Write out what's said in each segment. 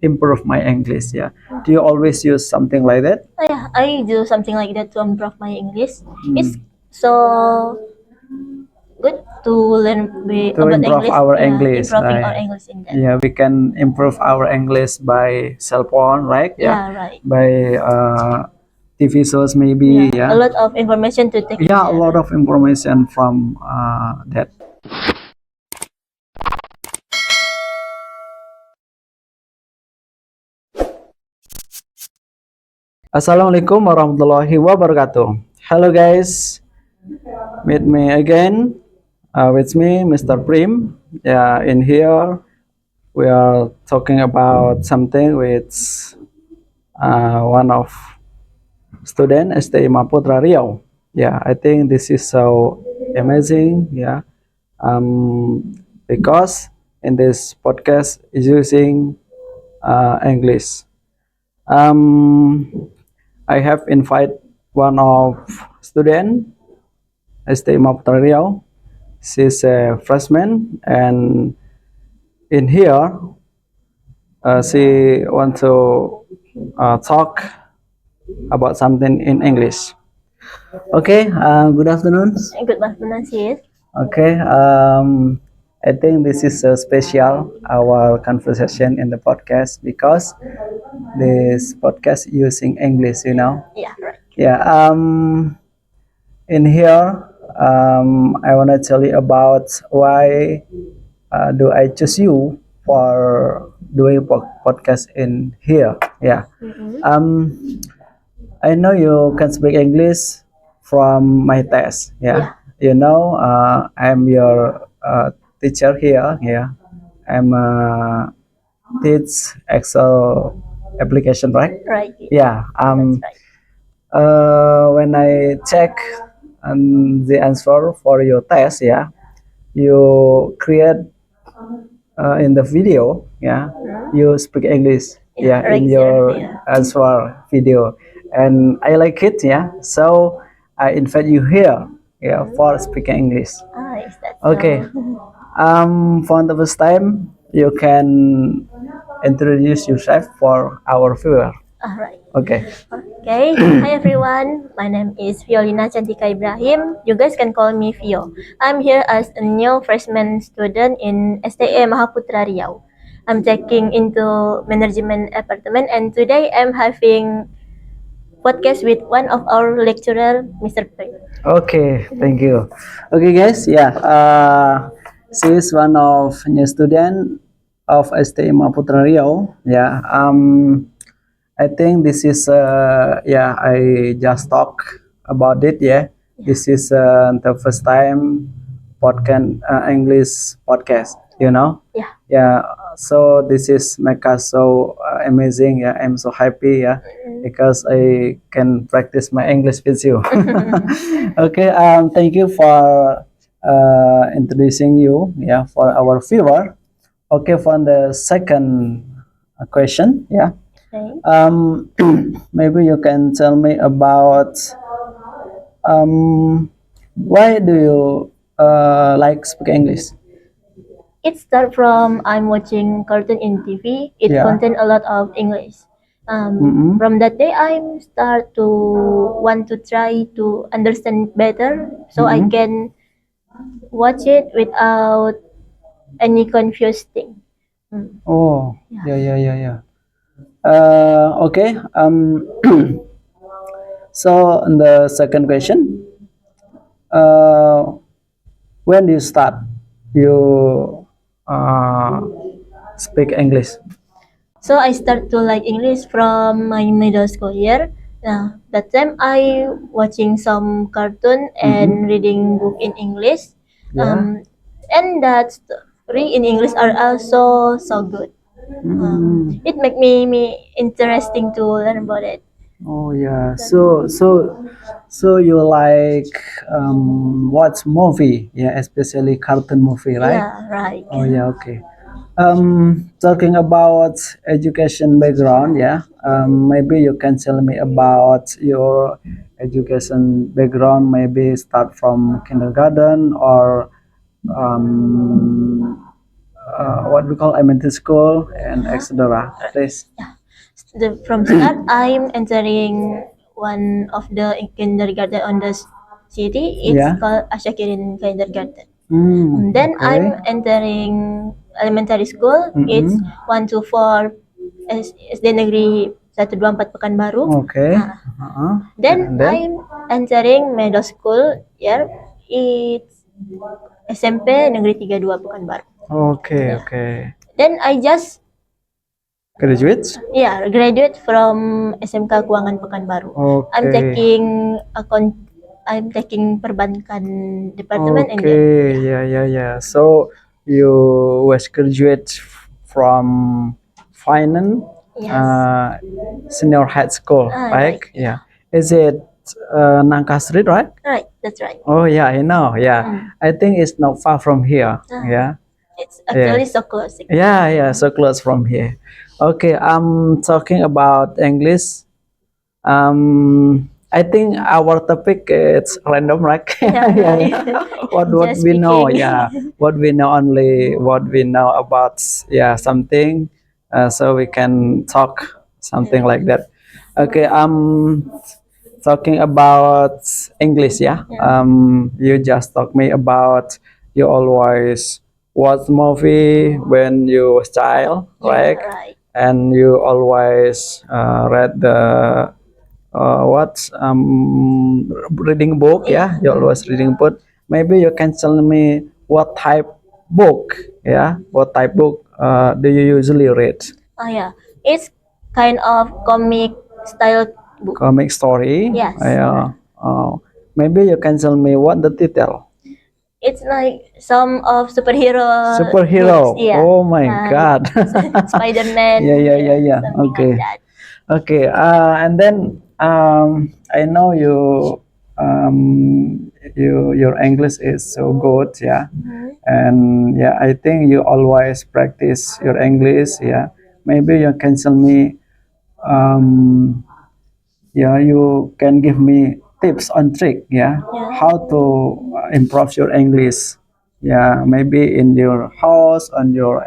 improve my English. Yeah. Do you always use something like that? Yeah, I do something like that to improve my English. It's Hmm. so good to learn To about improve English. our Yeah, English, improving our right? English in that. Yeah, we can improve our English by cell phone, right? Yeah, Yeah, right. by TV shows maybe. Yeah, a Yeah, lot of information to take in yeah, a there. lot of information from that. Assalamualaikum warahmatullahi wabarakatuh. Hello guys, meet me again. With me, Mr. Prim. Yeah, in here we are talking about something with one of student STI Maputra Riau. Yeah, I think this is so amazing. Yeah, because in this podcast is using English. Um, I have invited one of student STI Maputra Riau. She's a freshman, and in here she want to talk about something in English. Okay, good afternoon. Good afternoon, sis. Okay, I think this is a special our conversation in the podcast because this podcast using English, you know. Yeah, right. Yeah. In here, I want to tell you about why do I choose you for doing podcast in here. Yeah. Mm-hmm. I know you can speak English from my test. Yeah. Yeah, You know, I'm your teacher here. Yeah. I'm teach Excel application, right? right. Yeah. That's right. When I check the answer for your test, yeah, you create in the video, yeah, Mhm. you speak English, Yeah, yeah, right in here. your Yeah. answer video, and I like it, yeah. So I invite you here, yeah, for speaking English. Ah, is that Okay. so? For the first time, you can introduce yourself for our viewer. All right. Okay. Okay. Hi everyone. My name is Violina Cantika Ibrahim. You guys can call me Vio. I'm here as a new freshman student in STE Mahaputra Riau. I'm checking into management department and today I'm having podcast with one of our lecturer, Mr. Pei. Okay, thank you. Okay, guys, yeah, she is one of new student of STM Maputra Riau. Yeah, I think this is yeah, I just talk about it. Yeah, Yeah. this is the first time podcast English podcast. You know, Yeah. yeah. So this is make us so amazing. Yeah, I'm so happy. Yeah, because I can practice my English with you. Okay. Thank you for introducing you. Yeah, for our viewer. Okay, for the second question. Yeah. Okay. Maybe you can tell me about um, why do you like speak English? It start from I'm watching cartoon in TV. It Yeah. contain a lot of English. Mm-mm. From that day, I start to want to try to understand better, so I Mm-mm. can watch it without any confused thing. Mm. Oh, Yeah. yeah, yeah, yeah, yeah. Okay. So the second question, uh, when do you start you uh, speak English? So I start to like English from my middle school year. That time I watching some cartoon Mm-hmm. and reading book in English. Yeah. And that story in English are also so good. Mm. It make me interesting to learn about it. Oh yeah. So you like watch movie, yeah, especially cartoon movie, right? Yeah, right. Oh yeah, okay. Talking about education background, yeah. Maybe you can tell me about your education background. Maybe start from kindergarten or um, what we call elementary school and etc. Please. From start, I'm entering one of the kindergarten on the city. It's Yeah. called Asyakirin Kindergarten. Okay. Then I'm entering elementary school. It's 1 to 4 SD Negeri 124 Pekanbaru. Okay. Then And then? I'm entering middle school. Yeah, it's SMP Negeri 32 Pekanbaru. Okay. Yeah. Okay. Then I just Graduates. graduate from SMK Keuangan Pekanbaru. I'm Okay. taking perbankan department and then Okay. Yeah. So you was graduate from finance yes. senior high school, right? Right. Yeah. Is it Nangka Street, right? Right, that's right. Oh yeah, I know. Yeah, I think it's not far from here. Yeah. It's actually Yes. so close. Yeah, so close from here. Okay, I'm talking about English. I think our topic is random, right? Yeah. What Just we know, speaking. yeah. What we know, only what we know about, yeah, something. So we can talk something like that. Okay, talking about English, yeah. Yeah. You just talk me about you always watch movie when you was child, Yeah, right? right. And you always read the what reading book, yeah. You always reading book. Maybe you can tell me what type book, yeah. What type book do you usually read? Oh yeah, it's kind of comic style book. Comic story. Yes. Yeah. Maybe you can tell me what the title. It's like some of superhero. Superhero. Books, yeah. Oh my God. Spider-Man. Yeah. Something Okay. like that. Okay. And then I know you your English is so good, yeah. And yeah, I think you always practice your English, yeah. Maybe you can tell me yeah, you can give me tips on trick, yeah, Yeah. how to improve your English, yeah, maybe in your house, on your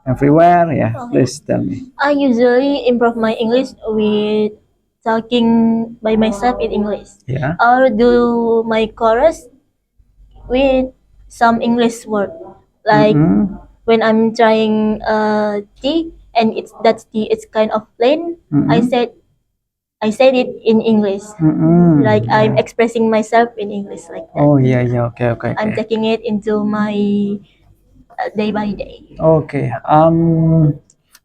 everywhere, yeah. Please tell me. I usually improve my English with talking by myself in English. Yeah. Or do my chorus with some English word. Like when I'm trying T and that T is kind of plain, I said it in English. Like I'm expressing myself in English like that. Oh yeah, okay. I'm taking it into my day by day. Okay.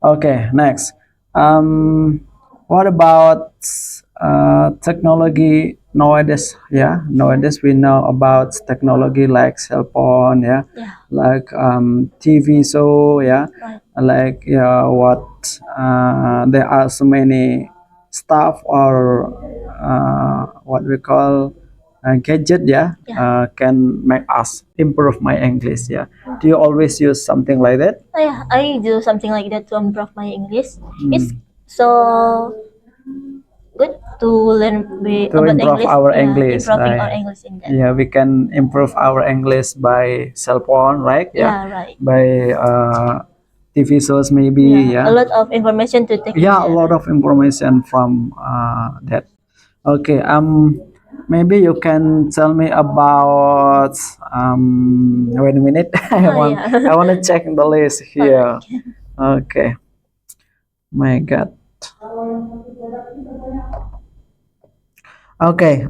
Okay. Next. What about technology nowadays? Yeah. Nowadays we know about technology like cell phone. Yeah. Yeah. Like TV show. Yeah. Right. Like yeah. What? There are so many stuff or what we call gadget, yeah, Yeah. can make us improve my English, yeah. Do you always use something like that? Yeah, I do something like that to improve my English. It's so good to learn To about improve English. our Yeah, English, improving our right? English in that. Yeah, we can improve our English by cell phone, right? Yeah, right. By TV shows, maybe, yeah. A lot of information to take. Yeah, a lot of information from that. Okay, maybe you can tell me about wait a minute. Yeah. I want to check the list here. Okay. My God. Okay.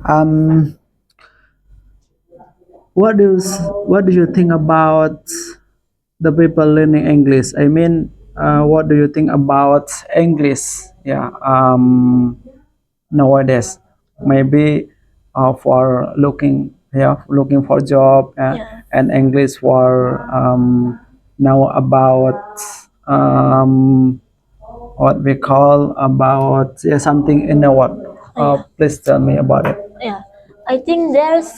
What do you think about the people learning English? I mean, what do you think about English? Yeah. Nowadays, maybe for looking for job, Yeah. and English for now about what we call about, yeah, something in the what. Please tell me about it. Yeah, I think there's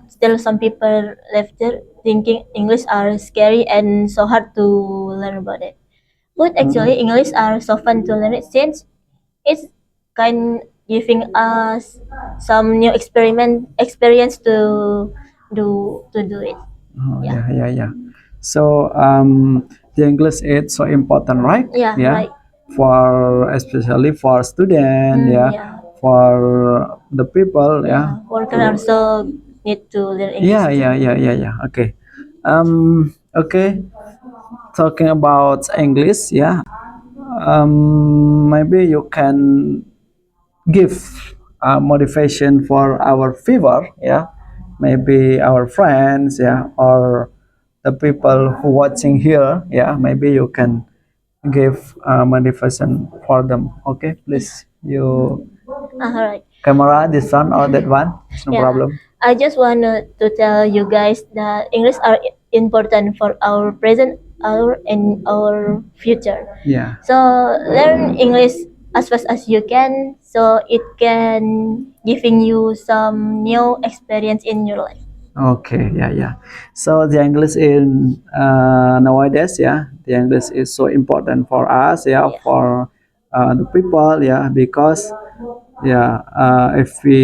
still some people left there thinking English are scary and so hard to learn about it. But actually, English are so fun to learn it since it's kind giving us some new experience to do it. Oh, Yeah. yeah. So the English is so important, right? Yeah, right. For especially for student, Yeah. for the people, Worker also need to learn English. yeah. Okay. Okay. Talking about English, maybe you can give motivation for our viewer, maybe our friends, or the people who watching here, maybe you can give motivation for them. Okay, please, you Alright. camera this one or that one, it's no Yeah. problem. I just wanted to tell you guys that English are important for our present, our and our future. Yeah. So learn English as fast as you can, so it can giving you some new experience in your life. Okay, yeah. So the English in nowadays, the English is so important for us, Yeah. for the people, because if we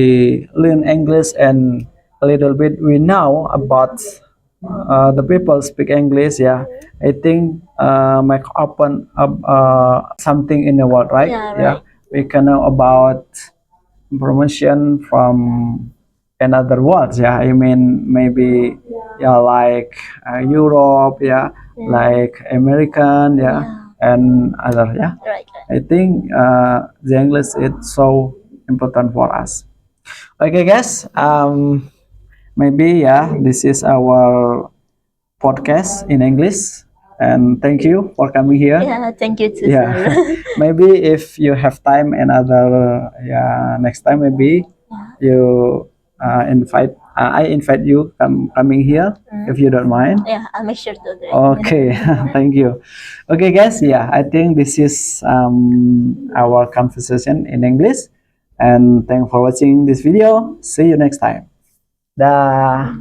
learn English and a little bit we know about the people speak English, I think might open up something in the world, right? Yeah, right. We can know about information from another worlds, I mean maybe like Europe, like American, and other, Right. I think the English is so important for us. Okay, guys, maybe this is our podcast in English, and thank you for coming here. Yeah, thank you too, Yeah, sir. maybe if you have time another, next time maybe you invite I invite you coming here if you don't mind. Yeah, I'll make sure to do it. Okay, thank you. Okay, guys, I think this is our conversation in English, and thanks for watching this video. See you next time. Dah.